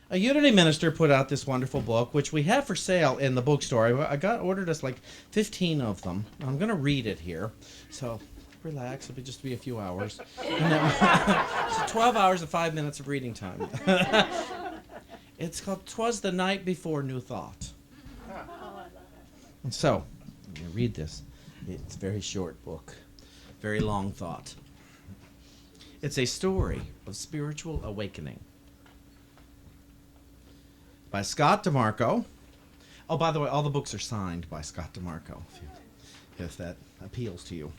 A Unity minister put out this wonderful book, which we have for sale in the bookstore. Ordered us like 15 of them. I'm going to read it here. So relax. It'll just be a few hours. And then, so 12 hours and 5 minutes of reading time. It's called "Twas the Night Before New Thought." And so, I'm going to read this. It's a very short book. Very long thought. It's a story of spiritual awakening. By Scott DeMarco. Oh, by the way, all the books are signed by Scott DeMarco, if that appeals to you.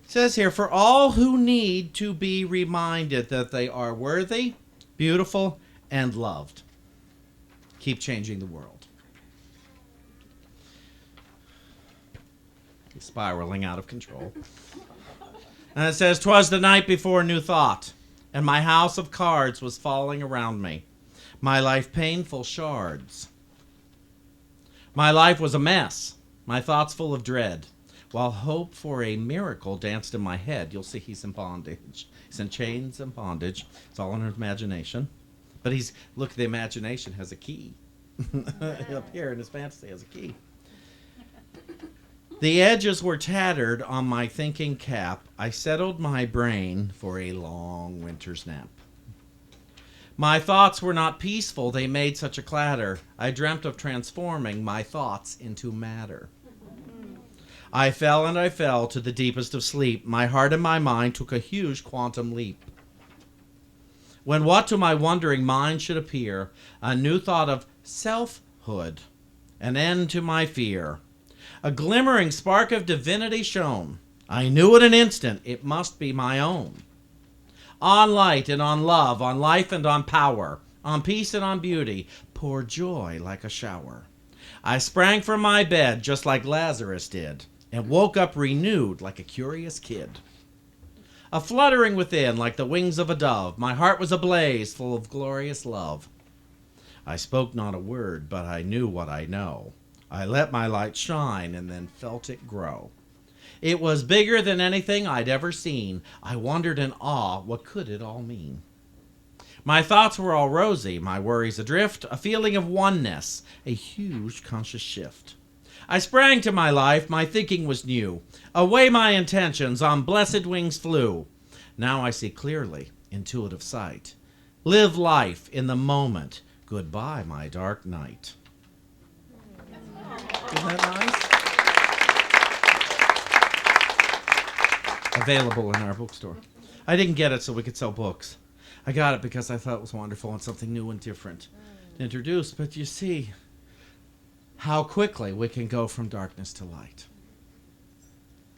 It says here, for all who need to be reminded that they are worthy, beautiful, and loved. Keep changing the world. He's spiraling out of control. And it says, "'Twas the night before New Thought, and my house of cards was falling around me. My life painful shards. My life was a mess, my thoughts full of dread, while hope for a miracle danced in my head." You'll see he's in bondage. He's in chains and bondage. It's all in his imagination. But look, the imagination has a key. Up here in his fantasy has a key. The edges were tattered on my thinking cap. I settled my brain for a long winter's nap. My thoughts were not peaceful, they made such a clatter. I dreamt of transforming my thoughts into matter. I fell and I fell to the deepest of sleep. My heart and my mind took a huge quantum leap. When what to my wondering mind should appear, a new thought of selfhood, an end to my fear. A glimmering spark of divinity shone. I knew in an instant it must be my own. On light and on love, on life and on power, on peace and on beauty, pour joy like a shower. I sprang from my bed just like Lazarus did, and woke up renewed like a curious kid. A fluttering within like the wings of a dove, my heart was ablaze, full of glorious love. I spoke not a word, but I knew what I know. I let my light shine and then felt it grow. It was bigger than anything I'd ever seen. I wondered in awe, what could it all mean? My thoughts were all rosy, my worries adrift, a feeling of oneness, a huge conscious shift. I sprang to my life, my thinking was new. Away my intentions on blessed wings flew. Now I see clearly, intuitive sight. Live life in the moment. Goodbye, my dark night. Isn't that nice? Available in our bookstore. I didn't get it so we could sell books. I got it because I thought it was wonderful and something new and different to introduce. But you see how quickly we can go from darkness to light.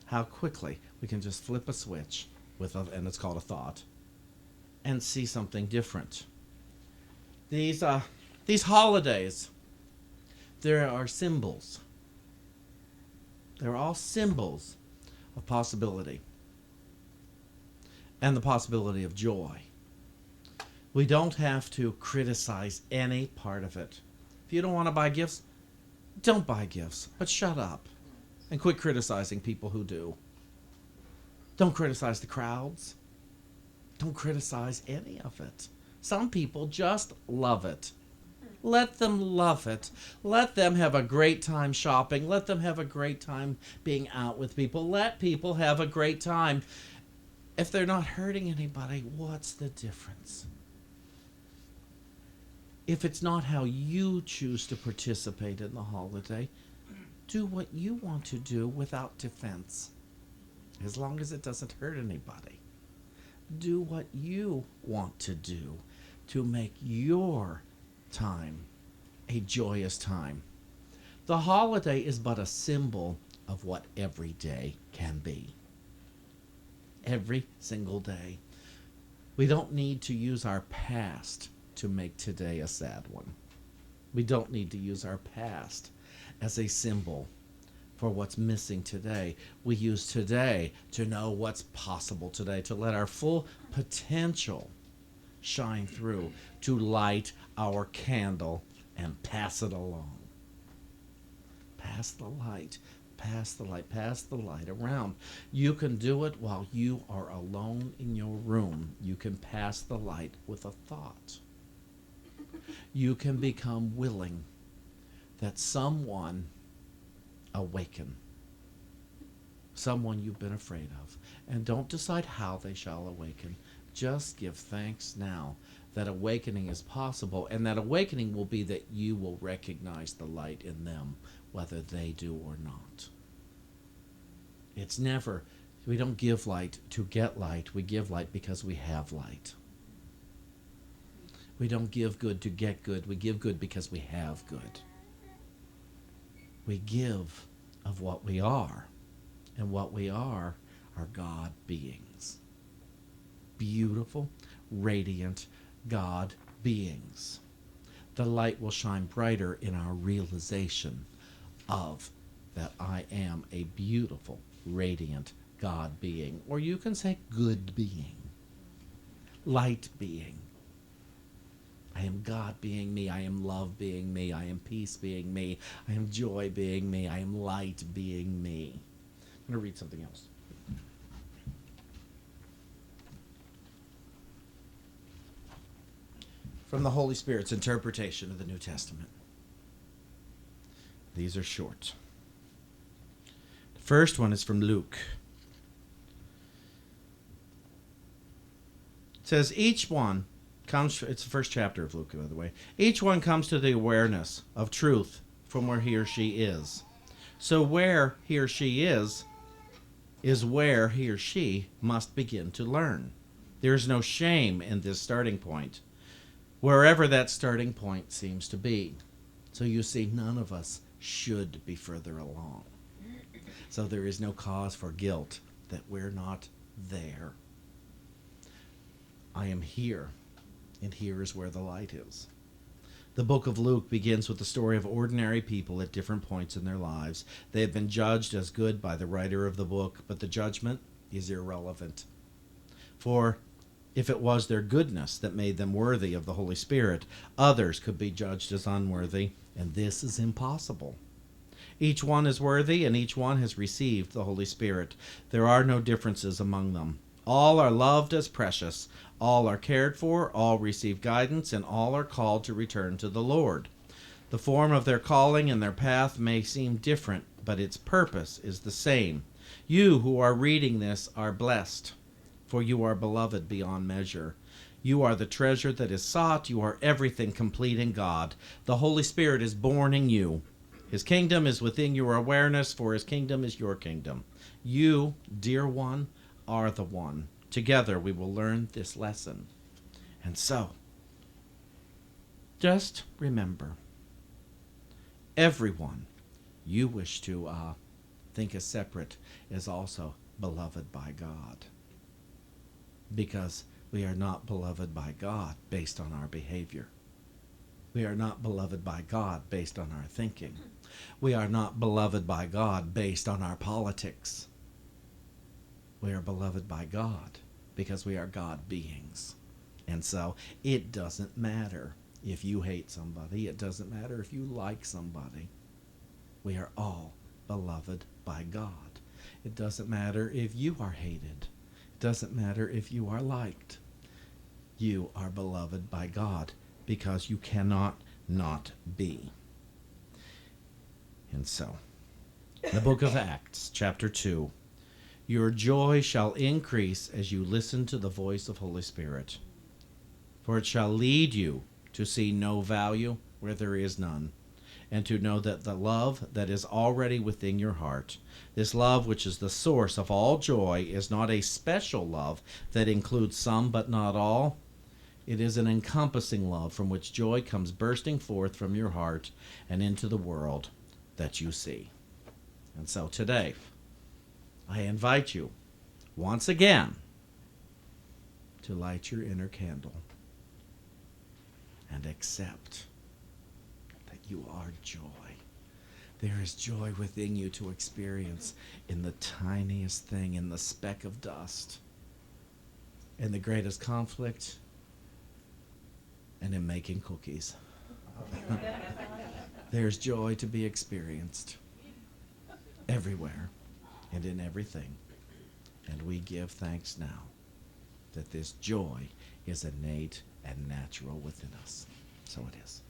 How quickly we can just flip a switch and it's called a thought, and see something different. These holidays, there are symbols. They're all symbols of possibility. And the possibility of joy. We don't have to criticize any part of it. If you don't want to buy gifts, don't buy gifts, but shut up and quit criticizing people who do. Don't criticize the crowds. Don't criticize any of it. Some people just love it. Let them love it. Let them have a great time shopping. Let them have a great time being out with people. Let people have a great time. If they're not hurting anybody, what's the difference? If it's not how you choose to participate in the holiday, do what you want to do without defense, as long as it doesn't hurt anybody. Do what you want to do to make your time a joyous time. The holiday is but a symbol of what every day can be. Every single day. We don't need to use our past to make today a sad one. We don't need to use our past as a symbol for what's missing today. We use today to know what's possible today, to let our full potential shine through, to light our candle and pass it along. Pass the light. Pass the light. Pass the light around. You can do it while you are alone in your room. You can pass the light with a thought. you can become willing that someone awaken. Someone you've been afraid of. And don't decide how they shall awaken. Just give thanks now that awakening is possible, and that awakening will be that you will recognize the light in them, whether they do or not. It's never, we don't give light to get light. We give light because we have light. We don't give good to get good. We give good because we have good. We give of what we are. And what we are God beings. Beautiful, radiant God beings. The light will shine brighter in our realization of that I am a beautiful, radiant God being. Or you can say good being. Light being. I am God being me. I am love being me. I am peace being me. I am joy being me. I am light being me. I'm going to read something else. From the Holy Spirit's interpretation of the New Testament. These are short. The first one is from Luke. It says, each one comes, it's the first chapter of Luke, by the way. Each one comes to the awareness of truth from where he or she is. So where he or she is where he or she must begin to learn. There is no shame in this starting point, wherever that starting point seems to be. So you see, none of us should be further along. So there is no cause for guilt that we're not there. I am here, and here is where the light is. The book of Luke begins with the story of ordinary people at different points in their lives. They have been judged as good by the writer of the book, but the judgment is irrelevant. For if it was their goodness that made them worthy of the Holy Spirit, others could be judged as unworthy, and this is impossible. Each one is worthy, and each one has received the Holy Spirit. There are no differences among them. All are loved as precious. All are cared for. All receive guidance, and all are called to return to the Lord. The form of their calling and their path may seem different, but its purpose is the same. You who are reading this are blessed, for you are beloved beyond measure. You are the treasure that is sought. You are everything complete in God. The Holy Spirit is born in you. His kingdom is within your awareness, for his kingdom is your kingdom. You, dear one, are the one. Together we will learn this lesson. And so, just remember, everyone you wish to think is separate is also beloved by God. Because we are not beloved by God based on our behavior. We are not beloved by God based on our thinking. We are not beloved by God based on our politics. We are beloved by God because we are God beings. And so it doesn't matter if you hate somebody. It doesn't matter if you like somebody. We are all beloved by God. It doesn't matter if you are hated. It doesn't matter if you are liked. You are beloved by God because you cannot not be. And so, the book of Acts, chapter 2, your joy shall increase as you listen to the voice of Holy Spirit, for it shall lead you to see no value where there is none, and to know that the love that is already within your heart, this love which is the source of all joy, is not a special love that includes some but not all. It is an encompassing love from which joy comes bursting forth from your heart and into the world that you see. And so today, I invite you once again to light your inner candle and accept that you are joy. There is joy within you to experience in the tiniest thing, in the speck of dust, in the greatest conflict, and in making cookies. There's joy to be experienced everywhere and in everything. And we give thanks now that this joy is innate and natural within us. So it is.